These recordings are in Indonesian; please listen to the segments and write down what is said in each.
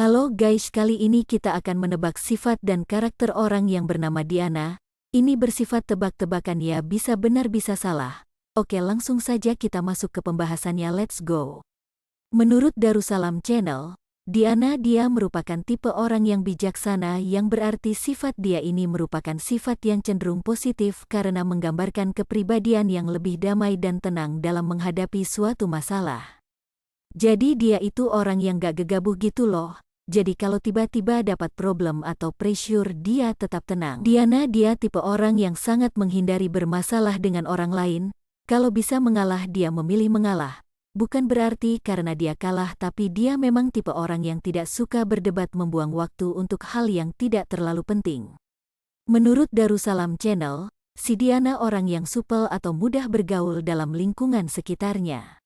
Halo guys, kali ini kita akan menebak sifat dan karakter orang yang bernama Diana. Ini bersifat tebak-tebakan ya, bisa benar bisa salah. Oke, langsung saja kita masuk ke pembahasannya, let's go. Menurut Darussalam Channel, Diana dia merupakan tipe orang yang bijaksana, yang berarti sifat dia ini merupakan sifat yang cenderung positif karena menggambarkan kepribadian yang lebih damai dan tenang dalam menghadapi suatu masalah. Jadi dia itu orang yang gak gegabah gitu loh. Jadi kalau tiba-tiba dapat problem atau pressure, dia tetap tenang. Diana dia tipe orang yang sangat menghindari bermasalah dengan orang lain. Kalau bisa mengalah, dia memilih mengalah. Bukan berarti karena dia kalah, tapi dia memang tipe orang yang tidak suka berdebat, membuang waktu untuk hal yang tidak terlalu penting. Menurut Darussalam Channel, si Diana orang yang supel atau mudah bergaul dalam lingkungan sekitarnya.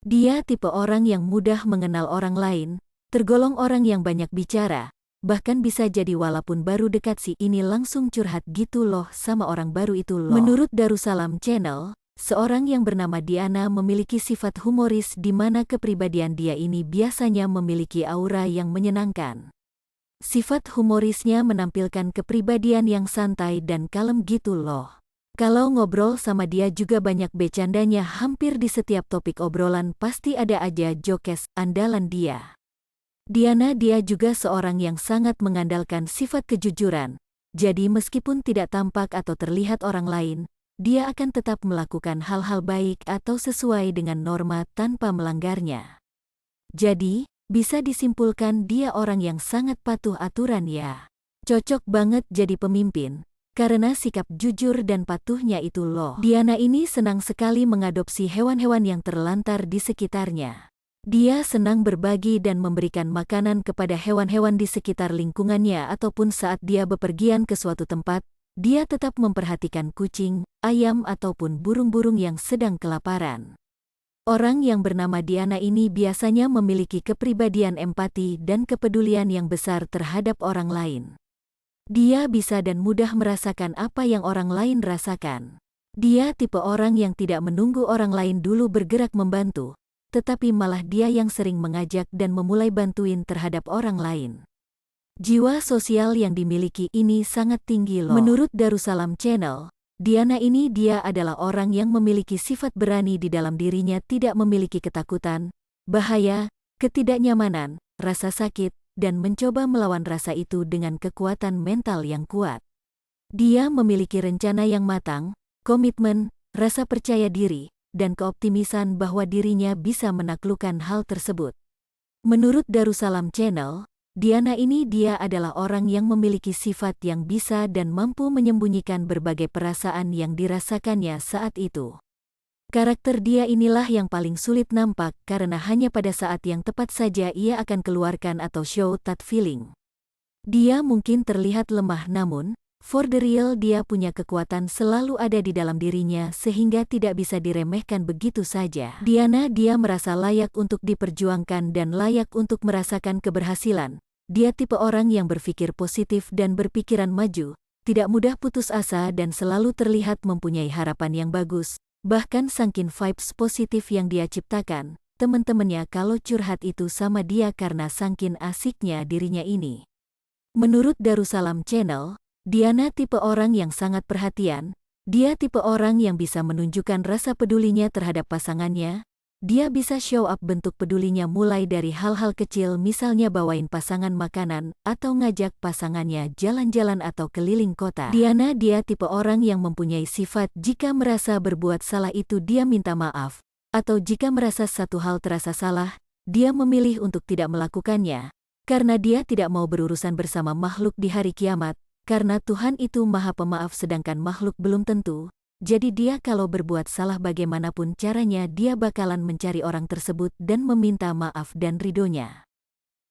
Dia tipe orang yang mudah mengenal orang lain, tergolong orang yang banyak bicara, bahkan bisa jadi walaupun baru dekat si ini langsung curhat gitu loh sama orang baru itu loh. Menurut Darussalam Channel, seorang yang bernama Diana memiliki sifat humoris di mana kepribadian dia ini biasanya memiliki aura yang menyenangkan. Sifat humorisnya menampilkan kepribadian yang santai dan kalem gitu loh. Kalau ngobrol sama dia juga banyak bercandanya, hampir di setiap topik obrolan pasti ada aja jokes andalan dia. Diana dia juga seorang yang sangat mengandalkan sifat kejujuran. Jadi meskipun tidak tampak atau terlihat orang lain, dia akan tetap melakukan hal-hal baik atau sesuai dengan norma tanpa melanggarnya. Jadi, bisa disimpulkan dia orang yang sangat patuh aturan ya. Cocok banget jadi pemimpin, karena sikap jujur dan patuhnya itu loh. Diana ini senang sekali mengadopsi hewan-hewan yang terlantar di sekitarnya. Dia senang berbagi dan memberikan makanan kepada hewan-hewan di sekitar lingkungannya, ataupun saat dia bepergian ke suatu tempat, dia tetap memperhatikan kucing, ayam ataupun burung-burung yang sedang kelaparan. Orang yang bernama Diana ini biasanya memiliki kepribadian empati dan kepedulian yang besar terhadap orang lain. Dia bisa dan mudah merasakan apa yang orang lain rasakan. Dia tipe orang yang tidak menunggu orang lain dulu bergerak membantu, tetapi malah dia yang sering mengajak dan memulai bantuin terhadap orang lain. Jiwa sosial yang dimiliki ini sangat tinggi loh. Menurut Darussalam Channel, Diana ini dia adalah orang yang memiliki sifat berani di dalam dirinya, tidak memiliki ketakutan, bahaya, ketidaknyamanan, rasa sakit, dan mencoba melawan rasa itu dengan kekuatan mental yang kuat. Dia memiliki rencana yang matang, komitmen, rasa percaya diri, dan keoptimisan bahwa dirinya bisa menaklukkan hal tersebut. Menurut Darussalam Channel, Diana ini dia adalah orang yang memiliki sifat yang bisa dan mampu menyembunyikan berbagai perasaan yang dirasakannya saat itu. Karakter dia inilah yang paling sulit nampak karena hanya pada saat yang tepat saja ia akan keluarkan atau show that feeling. Dia mungkin terlihat lemah, namun for the real dia punya kekuatan selalu ada di dalam dirinya sehingga tidak bisa diremehkan begitu saja. Diana dia merasa layak untuk diperjuangkan dan layak untuk merasakan keberhasilan. Dia tipe orang yang berpikir positif dan berpikiran maju, tidak mudah putus asa dan selalu terlihat mempunyai harapan yang bagus. Bahkan saking vibes positif yang dia ciptakan, teman-temannya kalau curhat itu sama dia karena saking asiknya dirinya ini. Menurut Darussalam Channel, Diana tipe orang yang sangat perhatian. Dia tipe orang yang bisa menunjukkan rasa pedulinya terhadap pasangannya. Dia bisa show up bentuk pedulinya mulai dari hal-hal kecil, misalnya bawain pasangan makanan atau ngajak pasangannya jalan-jalan atau keliling kota. Diana dia tipe orang yang mempunyai sifat jika merasa berbuat salah itu dia minta maaf, atau jika merasa satu hal terasa salah, dia memilih untuk tidak melakukannya, karena dia tidak mau berurusan bersama makhluk di hari kiamat. Karena Tuhan itu Maha Pemaaf sedangkan makhluk belum tentu, jadi dia kalau berbuat salah bagaimanapun caranya dia bakalan mencari orang tersebut dan meminta maaf dan ridhonya.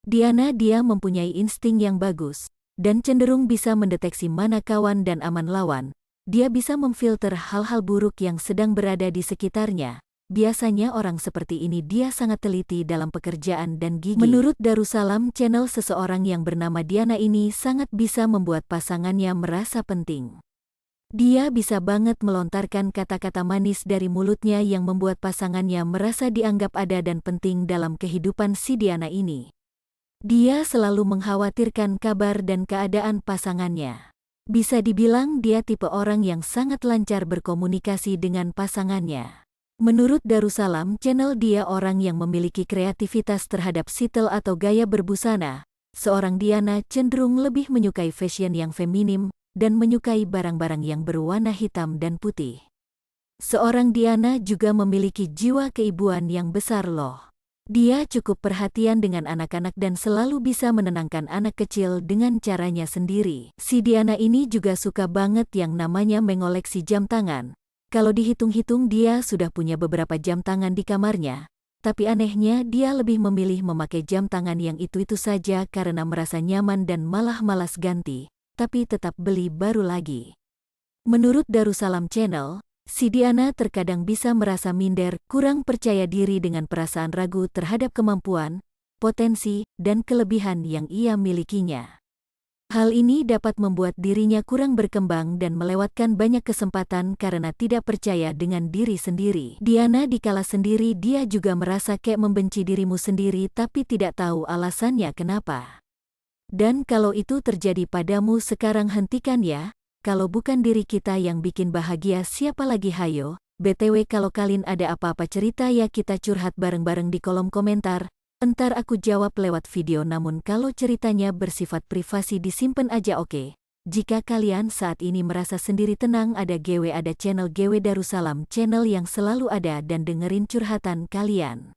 Diana dia mempunyai insting yang bagus, dan cenderung bisa mendeteksi mana kawan dan aman lawan. Dia bisa memfilter hal-hal buruk yang sedang berada di sekitarnya. Biasanya orang seperti ini dia sangat teliti dalam pekerjaan dan gigih. Menurut Darussalam Channel, seseorang yang bernama Diana ini sangat bisa membuat pasangannya merasa penting. Dia bisa banget melontarkan kata-kata manis dari mulutnya yang membuat pasangannya merasa dianggap ada dan penting dalam kehidupan si Diana ini. Dia selalu mengkhawatirkan kabar dan keadaan pasangannya. Bisa dibilang dia tipe orang yang sangat lancar berkomunikasi dengan pasangannya. Menurut Darussalam Channel, dia orang yang memiliki kreativitas terhadap style atau gaya berbusana. Seorang Diana cenderung lebih menyukai fashion yang feminim dan menyukai barang-barang yang berwarna hitam dan putih. Seorang Diana juga memiliki jiwa keibuan yang besar loh. Dia cukup perhatian dengan anak-anak dan selalu bisa menenangkan anak kecil dengan caranya sendiri. Si Diana ini juga suka banget yang namanya mengoleksi jam tangan. Kalau dihitung-hitung dia sudah punya beberapa jam tangan di kamarnya. Tapi anehnya dia lebih memilih memakai jam tangan yang itu-itu saja karena merasa nyaman dan malah malas ganti. Tapi tetap beli baru lagi. Menurut Darussalam Channel, si Diana terkadang bisa merasa minder, kurang percaya diri dengan perasaan ragu terhadap kemampuan, potensi, dan kelebihan yang ia milikinya. Hal ini dapat membuat dirinya kurang berkembang dan melewatkan banyak kesempatan karena tidak percaya dengan diri sendiri. Diana dikala sendiri dia juga merasa kayak membenci dirimu sendiri tapi tidak tahu alasannya kenapa. Dan kalau itu terjadi padamu sekarang hentikan ya. Kalau bukan diri kita yang bikin bahagia siapa lagi hayo? BTW kalau kalian ada apa-apa cerita ya kita curhat bareng-bareng di kolom komentar. Entar aku jawab lewat video, namun kalau ceritanya bersifat privasi disimpan aja oke? Jika kalian saat ini merasa sendiri tenang ada channel GW Darussalam Channel yang selalu ada dan dengerin curhatan kalian.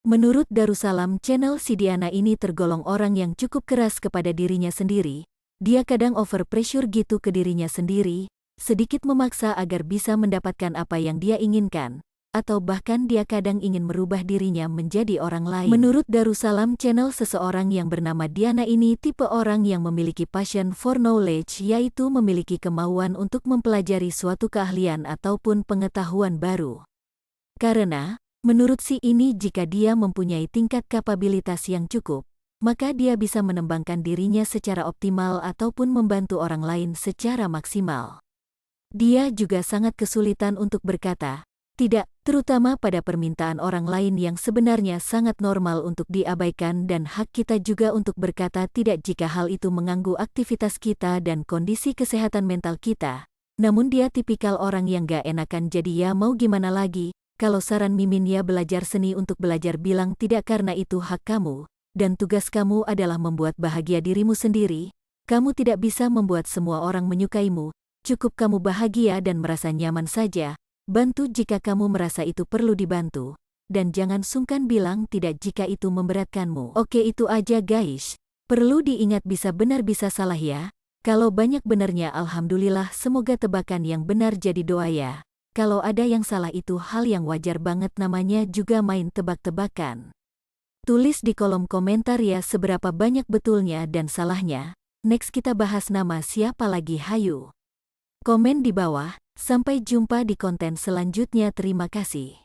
Menurut Darussalam Channel si Diana ini tergolong orang yang cukup keras kepada dirinya sendiri. Dia kadang over pressure gitu ke dirinya sendiri, sedikit memaksa agar bisa mendapatkan apa yang dia inginkan, atau bahkan dia kadang ingin merubah dirinya menjadi orang lain. Menurut Darussalam Channel seseorang yang bernama Diana ini tipe orang yang memiliki passion for knowledge, yaitu memiliki kemauan untuk mempelajari suatu keahlian ataupun pengetahuan baru. Karena, menurut si ini jika dia mempunyai tingkat kapabilitas yang cukup, maka dia bisa mengembangkan dirinya secara optimal ataupun membantu orang lain secara maksimal. Dia juga sangat kesulitan untuk berkata tidak, terutama pada permintaan orang lain yang sebenarnya sangat normal untuk diabaikan dan hak kita juga untuk berkata tidak jika hal itu mengganggu aktivitas kita dan kondisi kesehatan mental kita. Namun dia tipikal orang yang gak enakan jadi ya mau gimana lagi, kalau saran Mimin ya belajar seni untuk belajar bilang tidak karena itu hak kamu. Dan tugas kamu adalah membuat bahagia dirimu sendiri. Kamu tidak bisa membuat semua orang menyukaimu. Cukup kamu bahagia dan merasa nyaman saja. Bantu jika kamu merasa itu perlu dibantu. Dan jangan sungkan bilang tidak jika itu memberatkanmu. Oke, itu aja guys. Perlu diingat bisa benar bisa salah ya. Kalau banyak benarnya alhamdulillah, semoga tebakan yang benar jadi doa ya. Kalau ada yang salah itu hal yang wajar banget, namanya juga main tebak-tebakan. Tulis di kolom komentar ya seberapa banyak betulnya dan salahnya. Next kita bahas nama siapa lagi, hayu. Komen di bawah. Sampai jumpa di konten selanjutnya. Terima kasih.